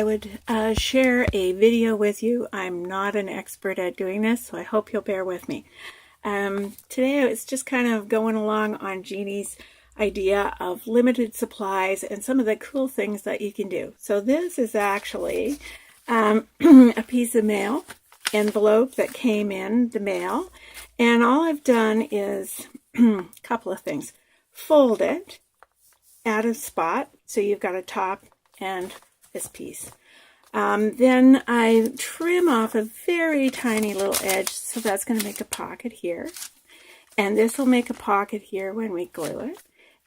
would share a video with you. I'm not an expert at doing this, so I hope you'll bear with me. Today it's just kind of going along on Jeannie's idea of limited supplies and some of the cool things that you can do. So this is actually a piece of mail envelope that came in the mail, and all I've done is a couple of things. Fold it, add a spot, so you've got a top and this piece. Then I trim off a very tiny little edge, so that's going to make a pocket here. And this will make a pocket here when we glue it.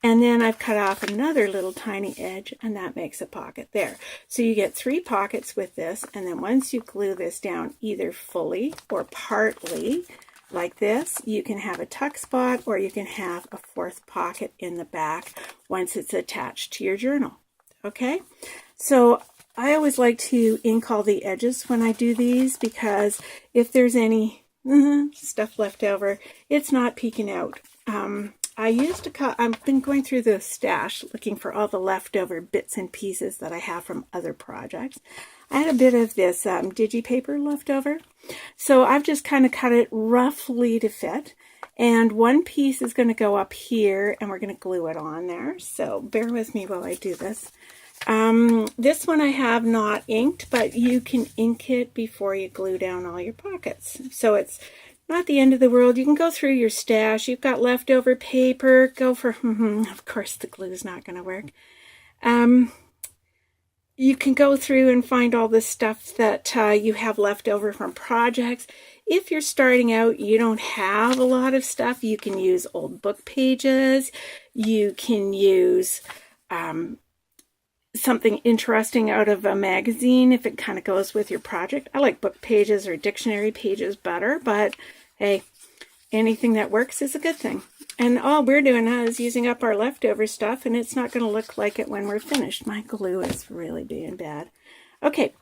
And then I've cut off another little tiny edge, and that makes a pocket there. So you get 3 pockets with this, and then once you glue this down either fully or partly, like this, you can have a tuck spot, or you can have a 4th pocket in the back once it's attached to your journal. Okay, so I always like to ink all the edges when I do these, because if there's any stuff left over, it's not peeking out. I've been going through the stash looking for all the leftover bits and pieces that I have from other projects. I had a bit of this digi paper left over, so I've just kind of cut it roughly to fit, and one piece is going to go up here, and we're going to glue it on there, so bear with me while I do this. This one I have not inked, but you can ink it before you glue down all your pockets, so it's not the end of the world. You can go through your stash. You've got leftover paper, go for, of course the glue is not going to work. You can go through and find all the stuff that you have left over from projects. If you're starting out, you don't have a lot of stuff, you can use old book pages. You can use something interesting out of a magazine if it kind of goes with your project. I like book pages or dictionary pages better, but hey, anything that works is a good thing. And all we're doing now is using up our leftover stuff, and it's not going to look like it when we're finished. My glue is really being bad. Okay,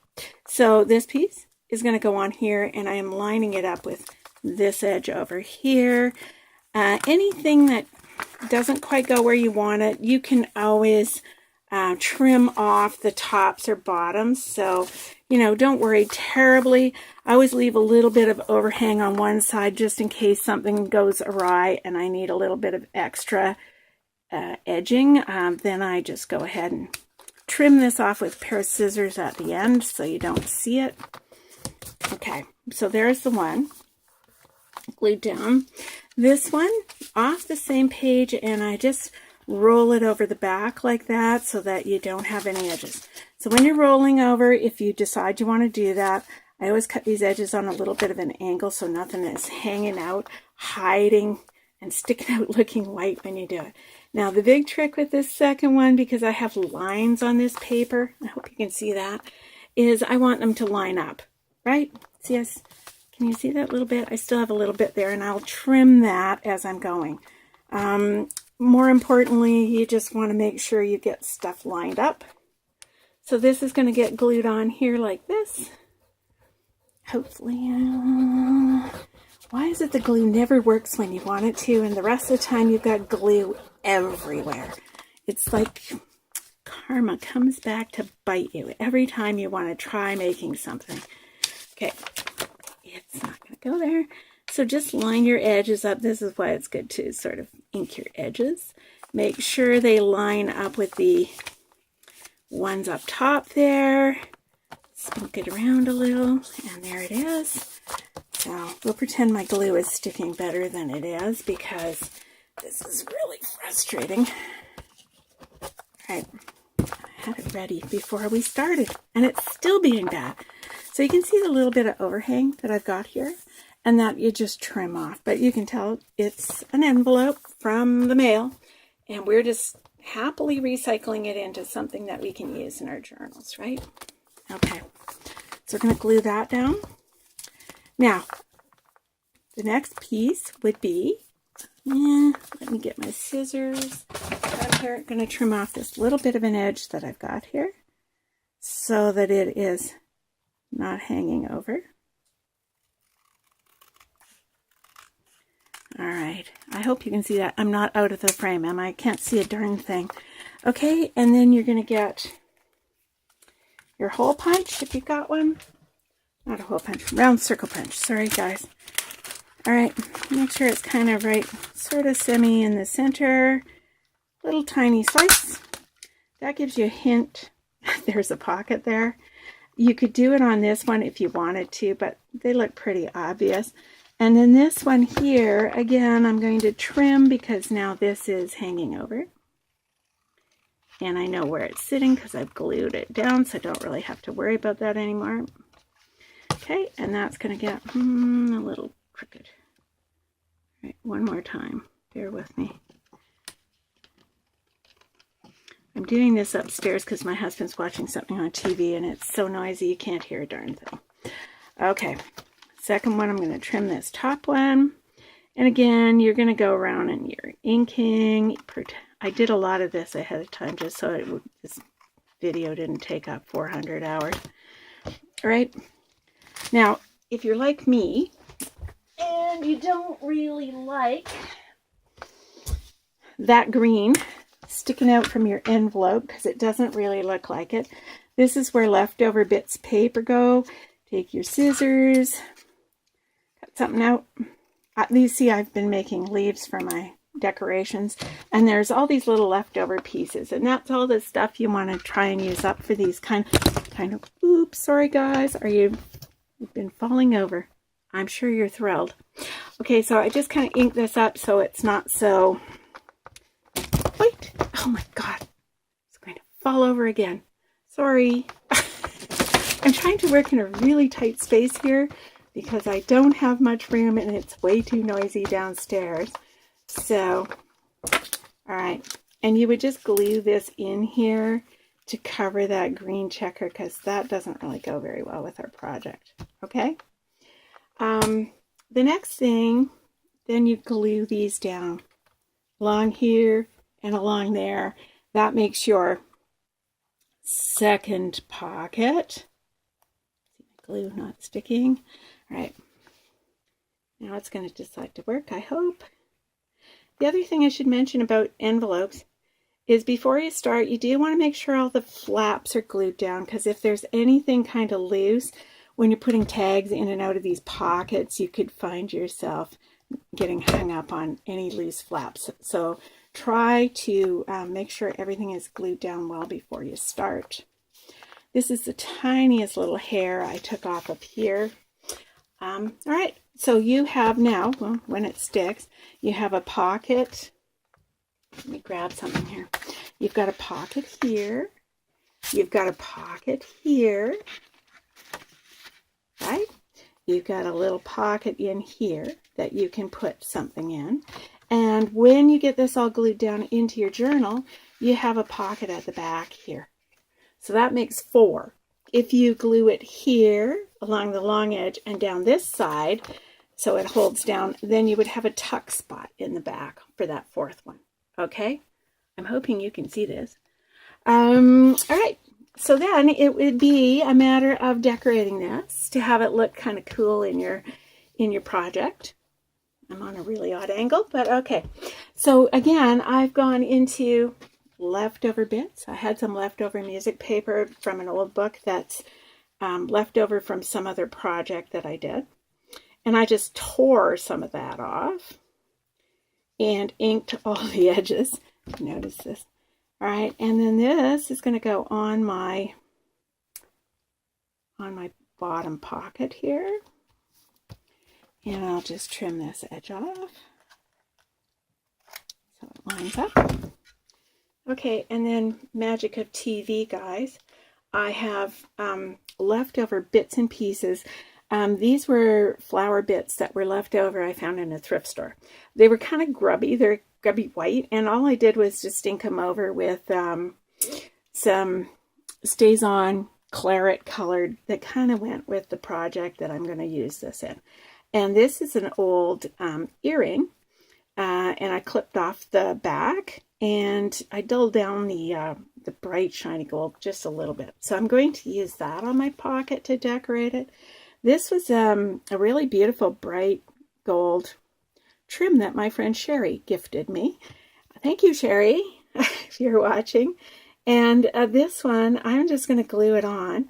so this piece is going to go on here, and I am lining it up with this edge over here. Anything that doesn't quite go where you want it, you can always trim off the tops or bottoms, so don't worry terribly. I always leave a little bit of overhang on one side just in case something goes awry and I need a little bit of extra edging. Then I just go ahead and trim this off with a pair of scissors at the end so you don't see it. Okay, so there's the one glued down. This one off the same page, and I just roll it over the back like that so that you don't have any edges. So when you're rolling over, if you decide you want to do that, I always cut these edges on a little bit of an angle so nothing is hanging out, hiding, and sticking out looking white when you do it. Now the big trick with this second one, because I have lines on this paper, I hope you can see that, is I want them to line up, right? See, can you see that little bit? I still have a little bit there, and I'll trim that as I'm going. More importantly, you just want to make sure you get stuff lined up. So this is going to get glued on here like this. Hopefully, why is it the glue never works when you want it to, and the rest of the time you've got glue everywhere? It's like karma comes back to bite you every time you want to try making something. Okay, it's not going to go there. So just line your edges up. This is why it's good to sort of ink your edges. Make sure they line up with the ones up top there. Spunk it around a little, and there it is. So we'll pretend my glue is sticking better than it is, because this is really frustrating. All right, I had it ready before we started, and it's still being bad. So you can see the little bit of overhang that I've got here, and that you just trim off. But you can tell it's an envelope from the mail, and we're just happily recycling it into something that we can use in our journals, right? Okay, so we're going to glue that down. Now, the next piece would be, let me get my scissors. I'm going to trim off this little bit of an edge that I've got here so that it is not hanging over. All right, I hope you can see that. I'm not out of the frame, am I? I can't see a darn thing. Okay, and then you're going to get your hole punch if you've got one. Not a hole punch, round circle punch. Sorry, guys. All right, make sure it's kind of right, sort of semi in the center. Little tiny slice. That gives you a hint. There's a pocket there. You could do it on this one if you wanted to, but they look pretty obvious. And then this one here, again, I'm going to trim because now this is hanging over. And I know where it's sitting because I've glued it down, so I don't really have to worry about that anymore. Okay, and that's going to get a little crooked. All right, one more time. Bear with me. I'm doing this upstairs because my husband's watching something on TV and it's so noisy you can't hear a darn thing. Okay, second one, I'm going to trim this top one. And again, you're going to go around and you're inking. I did a lot of this ahead of time just so this video didn't take up 400 hours. All right. Now, if you're like me and you don't really like that green sticking out from your envelope because it doesn't really look like it, this is where leftover bits of paper go. Take your scissors, cut something out. You see, I've been making leaves for my decorations, and there's all these little leftover pieces, and that's all the stuff you want to try and use up for these kind of oops, sorry guys, you've been falling over. I'm sure you're thrilled. Okay, so I just kind of ink this up so it's not so, wait, oh my god, it's going to fall over again. Sorry. I'm trying to work in a really tight space here because I don't have much room and it's way too noisy downstairs. So, all right, and you would just glue this in here to cover that green checker because that doesn't really go very well with our project, okay? The next thing, then you glue these down along here and along there. That makes your second pocket. Glue not sticking. All right, now it's going to decide to work, I hope. The other thing I should mention about envelopes is before you start, you do want to make sure all the flaps are glued down, because if there's anything kind of loose, when you're putting tags in and out of these pockets, you could find yourself getting hung up on any loose flaps. So try to make sure everything is glued down well before you start. This is the tiniest little hair I took off of here. All right, so you have now, well, when it sticks, you have a pocket. Let me grab something here. You've got a pocket here. You've got a pocket here, right? You've got a little pocket in here that you can put something in. And when you get this all glued down into your journal, you have a pocket at the back here. So that makes 4. If you glue it here along the long edge and down this side, so it holds down, then you would have a tuck spot in the back for that 4th one. Okay? I'm hoping you can see this. All right. So then it would be a matter of decorating this to have it look kind of cool in your project. I'm on a really odd angle, but okay. So again, I've gone into leftover bits. I had some leftover music paper from an old book that's left over from some other project that I did. And I just tore some of that off and inked all the edges. Notice this. All right, and then this is going to go on my bottom pocket here. And I'll just trim this edge off so it lines up. Okay, and then magic of TV, guys. I have leftover bits and pieces. These were flower bits that were left over I found in a thrift store. They were kind of grubby. They're grubby white, and all I did was just ink them over with some Stays On claret colored that kind of went with the project that I'm going to use this in. And this is an old earring, and I clipped off the back, and I dulled down the bright shiny gold just a little bit. So I'm going to use that on my pocket to decorate it. This was a really beautiful bright gold trim that my friend Sherry gifted me. Thank you, Sherry, if you're watching. And this one, I'm just going to glue it on.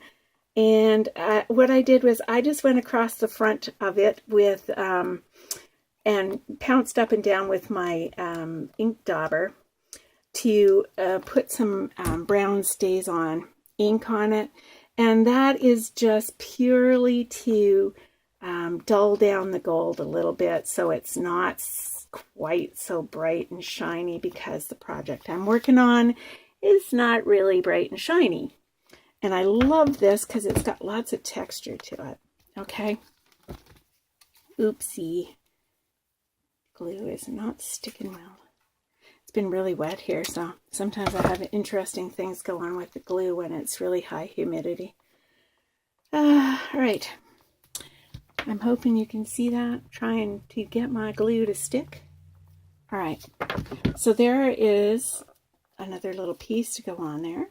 And what I did was I just went across the front of it with, and pounced up and down with my ink dauber to put some brown StazOn ink on it. And that is just purely to dull down the gold a little bit so it's not quite so bright and shiny, because the project I'm working on is not really bright and shiny. And I love this because it's got lots of texture to it. Okay. Oopsie. Glue is not sticking well. It's been really wet here, so sometimes I have interesting things go on with the glue when it's really high humidity. All right. I'm hoping you can see that. Trying to get my glue to stick. All right. So there is another little piece to go on there.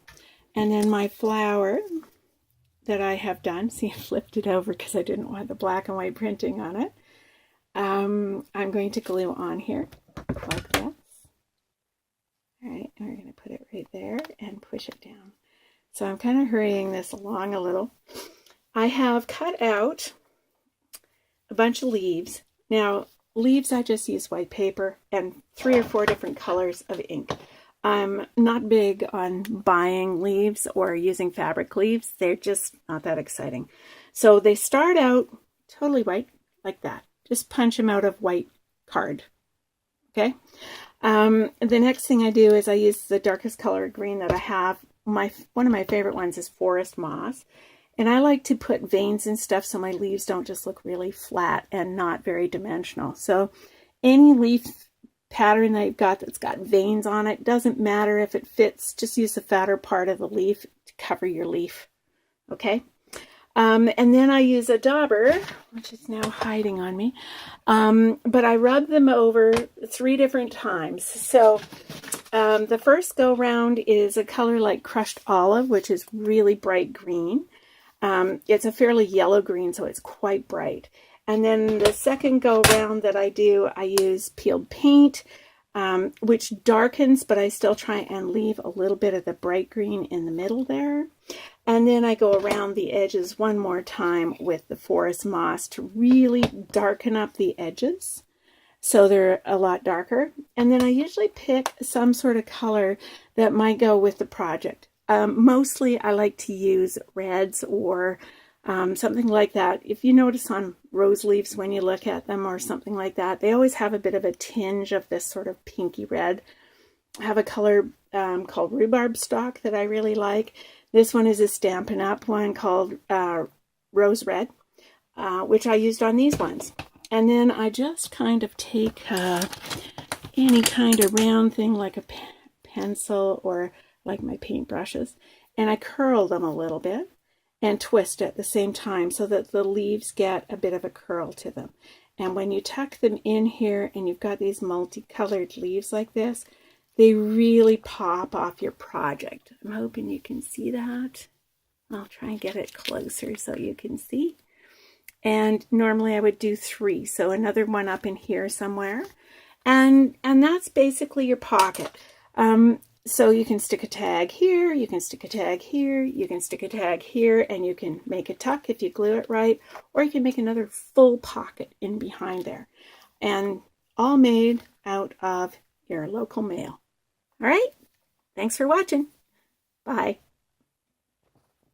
And then my flower that I have done, see, I flipped it over because I didn't want the black and white printing on it. I'm going to glue on here like this. All right, and we're going to put it right there and push it down. So I'm kind of hurrying this along a little. I have cut out a bunch of leaves. Now, leaves, I just use white paper and 3 or 4 different colors of ink. I'm not big on buying leaves or using fabric leaves. They're just not that exciting. So they start out totally white, like that. Just punch them out of white card. Okay. The next thing I do is I use the darkest color green that I have. One of my favorite ones is forest moss. And I like to put veins and stuff so my leaves don't just look really flat and not very dimensional. So any leaf pattern that you've got that's got veins on it, doesn't matter if it fits, just use the fatter part of the leaf to cover your leaf. Okay. And then I use a dauber, which is now hiding on me, but I rub them over 3 different times. So the first go round is a color like crushed olive, which is really bright green. It's a fairly yellow green, so it's quite bright. And then the second go round that I do, I use peeled paint, which darkens, but I still try and leave a little bit of the bright green in the middle there. And then I go around the edges one more time with the forest moss to really darken up the edges so they're a lot darker. And then I usually pick some sort of color that might go with the project. Mostly I like to use reds or something like that. If you notice on rose leaves when you look at them or something like that, they always have a bit of a tinge of this sort of pinky red. I have a color called rhubarb stock that I really like. This one is a Stampin' Up! One called Rose Red, which I used on these ones. And then I just kind of take any kind of round thing like a pencil or like my paintbrushes, and I curl them a little bit and twist at the same time so that the leaves get a bit of a curl to them. And when you tuck them in here and you've got these multicolored leaves like this, they really pop off your project. I'm hoping you can see that. I'll try and get it closer so you can see. And normally I would do 3, so another one up in here somewhere. And that's basically your pocket. So you can stick a tag here, you can stick a tag here, you can stick a tag here, and you can make a tuck if you glue it right, or you can make another full pocket in behind there. And all made out of your local mail. All right, thanks for watching. Bye.